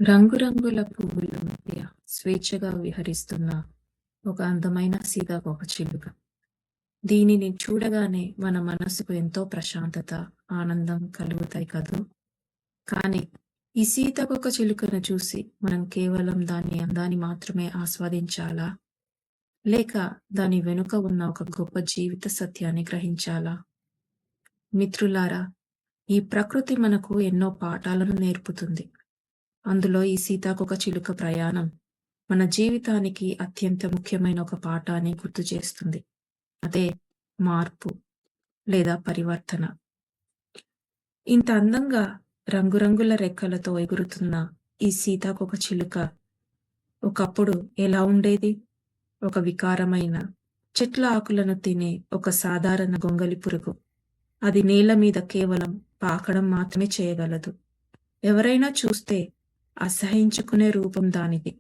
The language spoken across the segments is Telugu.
రంగురంగుల పువ్వుల మధ్య స్వేచ్ఛగా విహరిస్తున్న ఒక అందమైన సీతాకోకచిలుక. దీనిని చూడగానే మన మనసుకు ఎంతో ప్రశాంతత, ఆనందం కలుగుతాయి కదూ! కానీ ఈ సీతాకోకచిలుకను చూసి మనం కేవలం దాని అందాన్ని మాత్రమే ఆస్వాదించాలా? లేక దాని వెనుక ఉన్న ఒక గొప్ప జీవిత సత్యాన్ని గ్రహించాలా? మిత్రులారా, ఈ ప్రకృతి మనకు ఎన్నో పాఠాలను నేర్పుతుంది. అందులో ఈ సీతాకోకచిలుక ప్రయాణం మన జీవితానికి అత్యంత ముఖ్యమైన ఒక పాఠాన్ని గుర్తు చేస్తుంది. అదే మార్పు లేదా పరివర్తన. ఇంత అందంగా రంగురంగుల రెక్కలతో ఎగురుతున్న ఈ సీతాకోకచిలుక ఒకప్పుడు ఎలా ఉండేది? ఒక వికారమైన చెట్ల ఆకులను తినే ఒక సాధారణ గొంగలి పురుగు. అది నేల మీద కేవలం పాకడం మాత్రమే చేయగలదు. ఎవరైనా చూస్తే అసహించుకునే రూపం దానిది.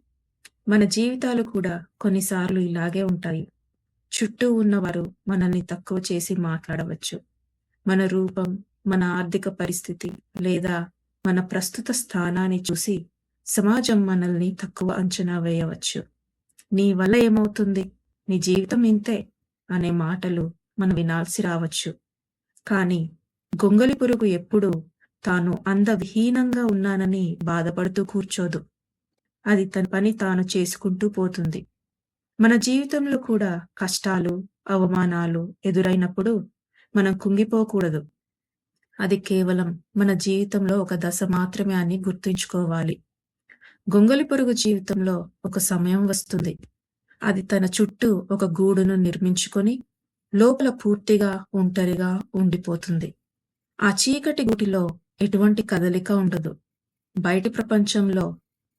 మన జీవితాలు కూడా కొన్నిసార్లు ఇలాగే ఉంటాయి. చుట్టూ ఉన్నవారు మనల్ని తక్కువ చేసి మాట్లాడవచ్చు. మన రూపం, మన ఆర్థిక పరిస్థితి లేదా మన ప్రస్తుత స్థానాన్ని చూసి సమాజం మనల్ని తక్కువ అంచనా వేయవచ్చు. నీ వల్ల ఏమవుతుంది? నీ జీవితం ఇంతే అనే మాటలు మనం వినాల్సి రావచ్చు. కానీ గొంగలి పురుగు ఎప్పుడూ తాను అందవిహీనంగా ఉన్నానని బాధపడుతూ కూర్చోదు. అది తన పని తాను చేసుకుంటూ పోతుంది. మన జీవితంలో కూడా కష్టాలు, అవమానాలు ఎదురైనప్పుడు మనం కుంగిపోకూడదు. అది కేవలం మన జీవితంలో ఒక దశ మాత్రమే అని గుర్తుంచుకోవాలి. గొంగలి పురుగు జీవితంలో ఒక సమయం వస్తుంది. అది తన చుట్టూ ఒక గూడును నిర్మించుకొని లోపల పూర్తిగా ఒంటరిగా ఉండిపోతుంది. ఆ చీకటి గూటిలో ఎటువంటి కదలిక ఉండదు. బయటి ప్రపంచంలో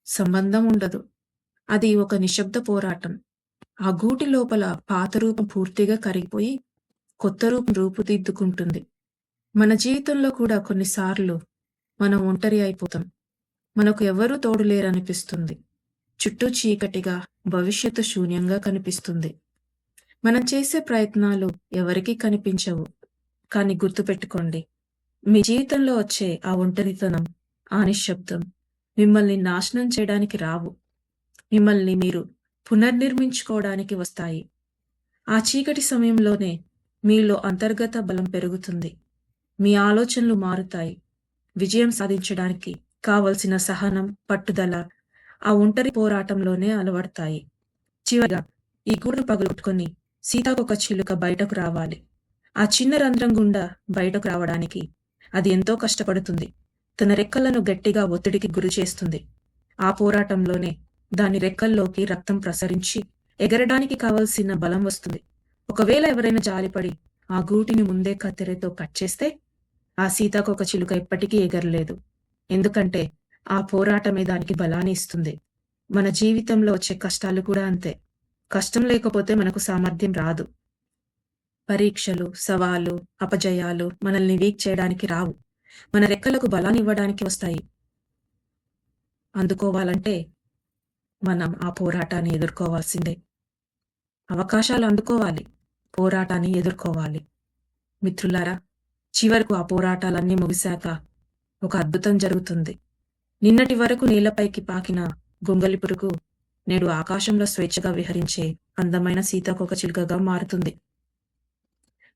సంబంధం ఉండదు. అది ఒక నిశ్శబ్ద పోరాటం. ఆ గూటి లోపల పాత రూపం పూర్తిగా కరిగిపోయి కొత్త రూపం రూపుదిద్దుకుంటుంది. మన జీవితంలో కూడా కొన్నిసార్లు మనం ఒంటరి అయిపోతాం. మనకు ఎవరూ తోడు లేరనిపిస్తుంది. చుట్టూ చీకటిగా, భవిష్యత్తు శూన్యంగా కనిపిస్తుంది. మనం చేసే ప్రయత్నాలు ఎవరికీ కనిపించవు. కానీ గుర్తుపెట్టుకోండి, మీ జీవితంలో వచ్చే ఆ ఒంటరితనం, ఆ నిశ్శబ్దం మిమ్మల్ని నాశనం చేయడానికి రావు. మిమ్మల్ని మీరు పునర్నిర్మించుకోవడానికి వస్తాయి. ఆ చీకటి సమయంలోనే మీలో అంతర్గత బలం పెరుగుతుంది. మీ ఆలోచనలు మారుతాయి. విజయం సాధించడానికి కావలసిన సహనం, పట్టుదల ఆ ఒంటరి పోరాటంలోనే అలవడతాయి. చివరిగా ఈ గూడును పగలగొట్టుకొని సీతాకోకచిలుక బయటకు రావాలి. ఆ చిన్న రంధ్రం గుండా బయటకు రావడానికి అది ఎంతో కష్టపడుతుంది. తన రెక్కలను గట్టిగా ఒత్తిడికి గురి చేస్తుంది. ఆ పోరాటంలోనే దాని రెక్కల్లోకి రక్తం ప్రసరించి ఎగరడానికి కావలసిన బలం వస్తుంది. ఒకవేళ ఎవరైనా జాలిపడి ఆ గూటిని ముందే కత్తెరతో కట్ చేస్తే ఆ సీతాకోకచిలుక ఎప్పటికీ ఎగరలేదు. ఎందుకంటే ఆ పోరాటమే దానికి బలాన్ని ఇస్తుంది. మన జీవితంలో వచ్చే కష్టాలు కూడా అంతే. కష్టం లేకపోతే మనకు సామర్థ్యం రాదు. పరీక్షలు, సవాలు, అపజయాలు మనల్ని వీక్ చేయడానికి రావు. మన రెక్కలకు బలాన్ని ఇవ్వడానికి వస్తాయి. అందుకోవాలంటే మనం ఆ పోరాటాన్ని ఎదుర్కోవాల్సిందే. అవకాశాలు అందుకోవాలి, పోరాటాన్ని ఎదుర్కోవాలి. మిత్రులారా, చివరకు ఆ పోరాటాలన్నీ ముగిశాక ఒక అద్భుతం జరుగుతుంది. నిన్నటి వరకు నేలపైకి పాకిన గొంగలి పురుగు నేడు ఆకాశంలో స్వేచ్ఛగా విహరించే అందమైన సీతాకోకచిలుకగా మారుతుంది.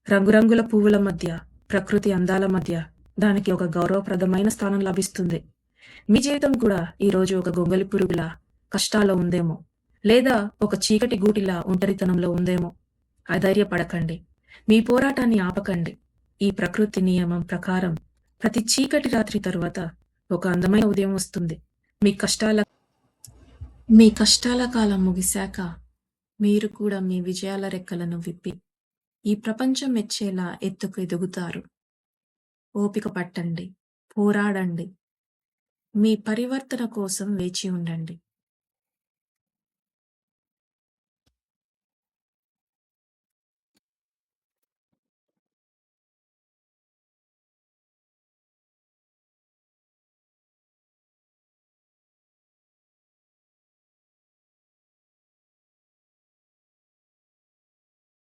రంగురంగుల పువ్వుల మధ్య, ప్రకృతి అందాల మధ్య దానికి ఒక గౌరవప్రదమైన స్థానం లభిస్తుంది. మీ జీవితం కూడా ఈరోజు ఒక గొంగలి పురుగులా కష్టాల్లో ఉందేమో, లేదా ఒక చీకటి గూటిలా ఒంటరితనంలో ఉందేమో. అధైర్యపడకండి. మీ పోరాటాన్ని ఆపకండి. ఈ ప్రకృతి నియమం ప్రకారం ప్రతి చీకటి రాత్రి తరువాత ఒక అందమైన ఉదయం వస్తుంది. మీ కష్టాల కాలం ముగిశాక మీరు కూడా మీ విజయాల రెక్కలను విప్పి ఈ ప్రపంచం మెచ్చేలా ఎత్తుకు ఎదుగుతారు. ఓపిక పట్టండి, పోరాడండి, మీ పరివర్తన కోసం వేచి ఉండండి.